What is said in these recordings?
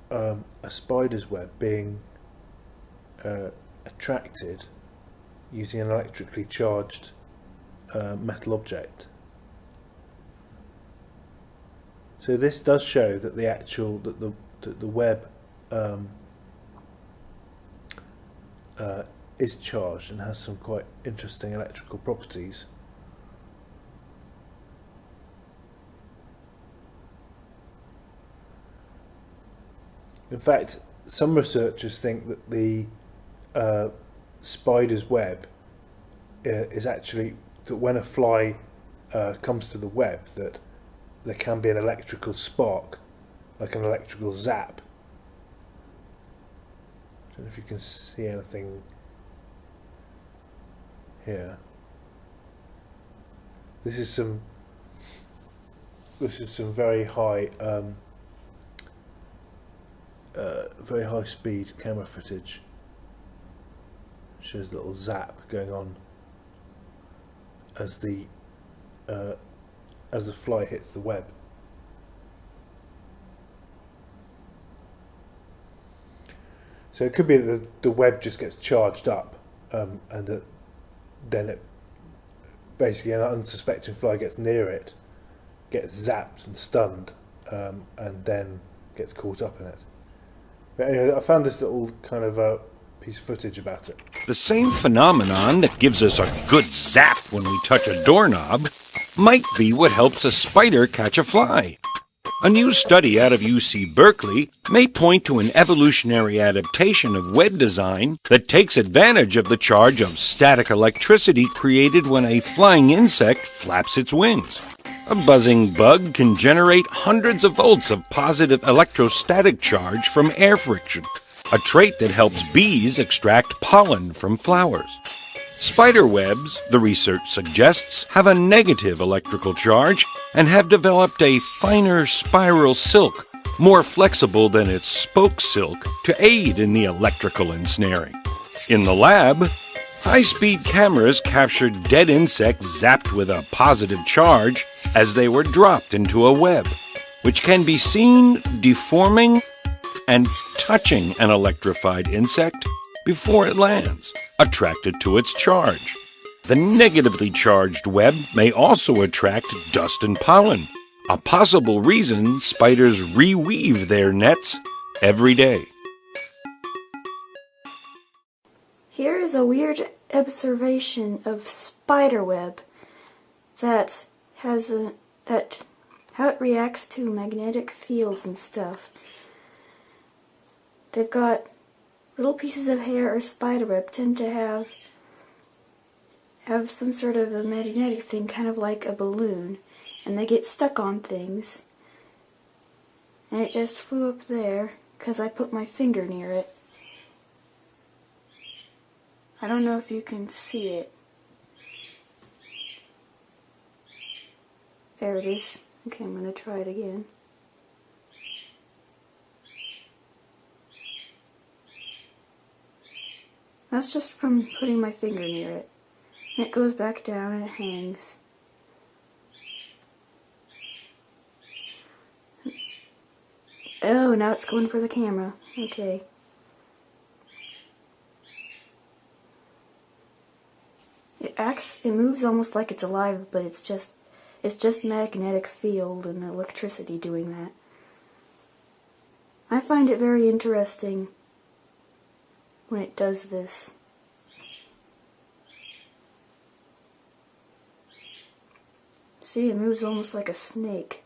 a spider's web being attracted using an electrically charged metal object. So this does show that the web is charged and has some quite interesting electrical properties. In fact, some researchers think that the spider's web is actually that when a fly comes to the web, that there can be an electrical spark, like an electrical zap. I don't know if you can see anything here. This is some very high speed camera footage. Shows a little zap going on as the fly hits the web. So it could be that the web just gets charged up, and that then it basically an unsuspecting fly gets near it, gets zapped and stunned, and then gets caught up in it. But anyway, I found this little kind of piece of footage about it. The same phenomenon that gives us a good zap when we touch a doorknob might be what helps a spider catch a fly. A new study out of UC Berkeley may point to an evolutionary adaptation of web design that takes advantage of the charge of static electricity created when a flying insect flaps its wings. A buzzing bug can generate hundreds of volts of positive electrostatic charge from air friction, a trait that helps bees extract pollen from flowers. Spider webs, the research suggests, have a negative electrical charge and have developed a finer spiral silk, more flexible than its spoke silk, to aid in the electrical ensnaring. In the lab, high-speed cameras captured dead insects zapped with a positive charge as they were dropped into a web, which can be seen deforming and touching an electrified insect before it lands, attracted to its charge. The negatively charged web may also attract dust and pollen, a possible reason spiders reweave their nets every day. Here is a weird observation of spiderweb that how it reacts to magnetic fields and stuff. They've got little pieces of hair or spiderweb tend to have some sort of a magnetic thing, kind of like a balloon, and they get stuck on things. And it just flew up there because I put my finger near it. I don't know if you can see it. There it is. Okay, I'm going to try it again. That's just from putting my finger near it. And it goes back down and it hangs. Oh, now it's going for the camera. Okay. It moves almost like it's alive, but it's just magnetic field and electricity doing that. I find it very interesting when it does this. See, it moves almost like a snake.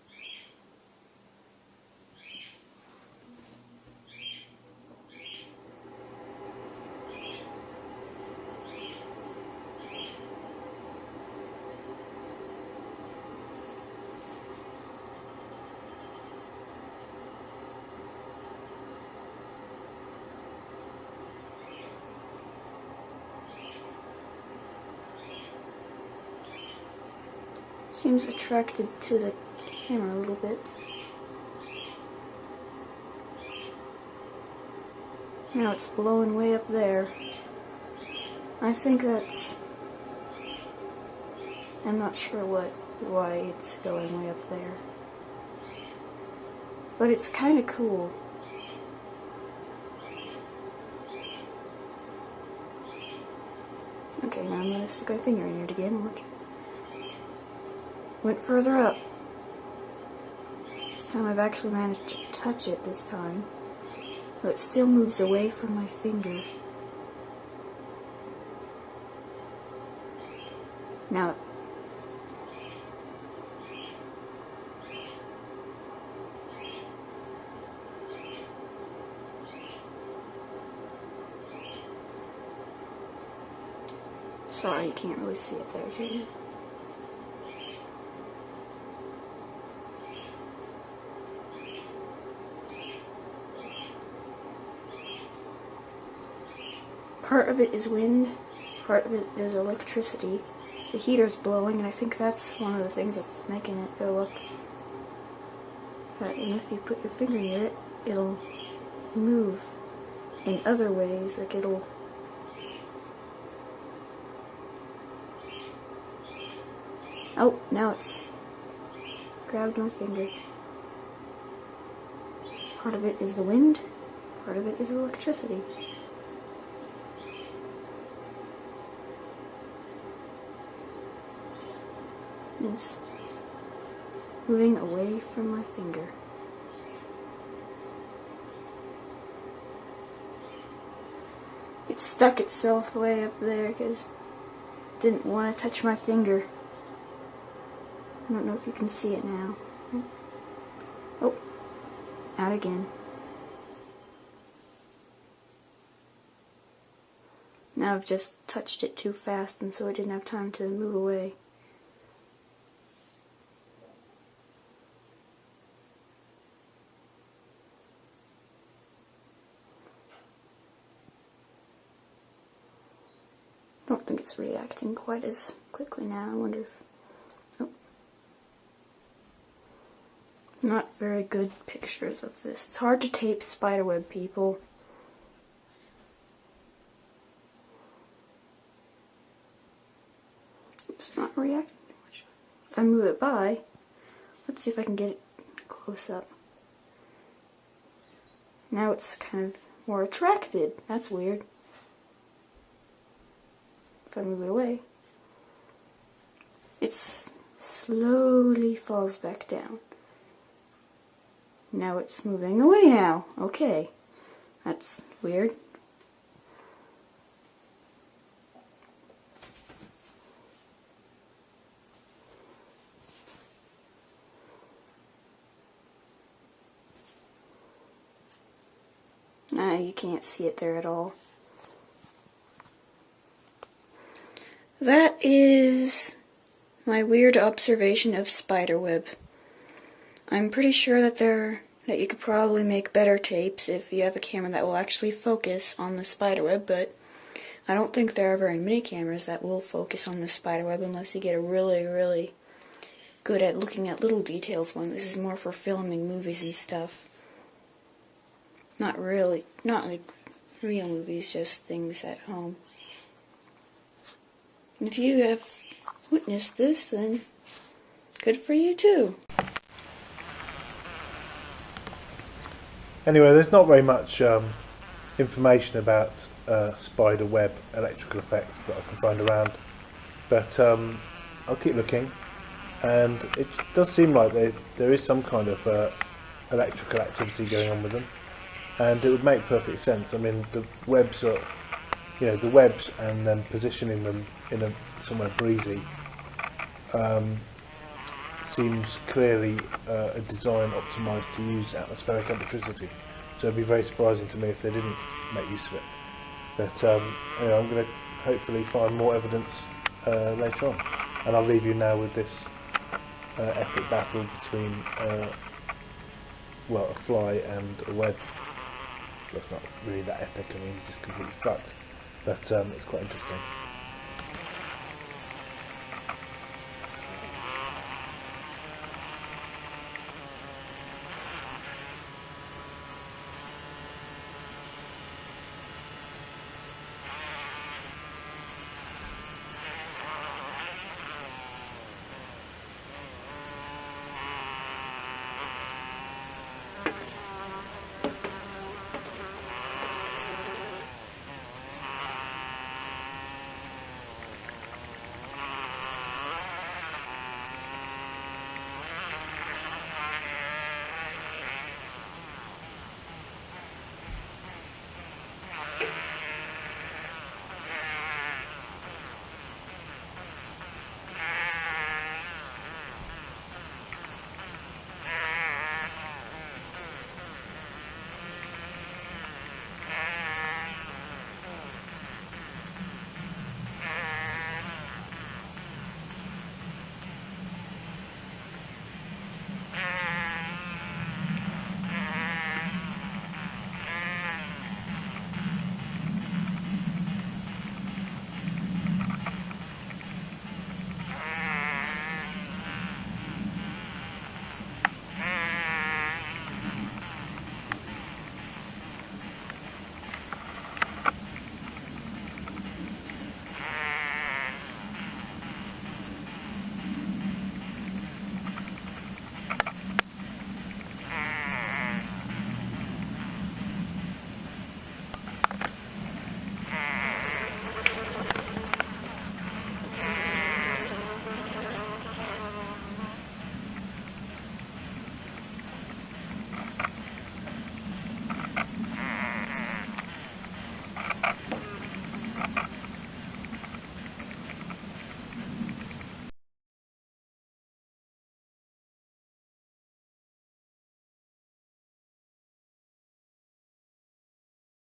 Seems attracted to the camera a little bit. Now it's blowing way up there. I think that's... I'm not sure why it's going way up there. But it's kind of cool. Okay, now I'm going to stick my finger in it again. Watch. Went further up. This time I've actually managed to touch it this time. But it still moves away from my finger. Now, sorry, you can't really see it there, can you? Part of it is wind, part of it is electricity. The heater's blowing, and I think that's one of the things that's making it go up. And if you put your finger near it, it'll move in other ways, like it'll... Oh, now it's grabbed my finger. Part of it is the wind, part of it is electricity. It's moving away from my finger. It stuck itself way up there because it didn't want to touch my finger. I don't know if you can see it now. Oh, out again. Now I've just touched it too fast, and so it didn't have time to move away. I don't think it's reacting quite as quickly now. I wonder if... Oh. Not very good pictures of this. It's hard to tape spiderweb, people. It's not reacting much. If I move it by, let's see if I can get it close up. Now it's kind of more attracted. That's weird. If I move it away, it slowly falls back down. Now it's moving away now. Okay, that's weird. You can't see it there at all. That is my weird observation of spiderweb. I'm pretty sure that you could probably make better tapes if you have a camera that will actually focus on the spiderweb, but I don't think there are very many cameras that will focus on the spiderweb unless you get a really, really good at looking at little details one. This is more for filming movies and stuff. Not like real movies, just things at home. If you have witnessed this, then good for you too. Anyway, there's not very much information about spider web electrical effects that I can find around, but I'll keep looking, and it does seem like there is some kind of electrical activity going on with them, and it would make perfect sense. I mean, the webs are, the webs and then positioning them in somewhere breezy seems clearly a design optimised to use atmospheric electricity. So it'd be very surprising to me if they didn't make use of it. But anyway, I'm going to hopefully find more evidence later on. And I'll leave you now with this epic battle between a fly and a web. Well, it's not really that epic. I mean, he's just completely fucked. But it's quite interesting.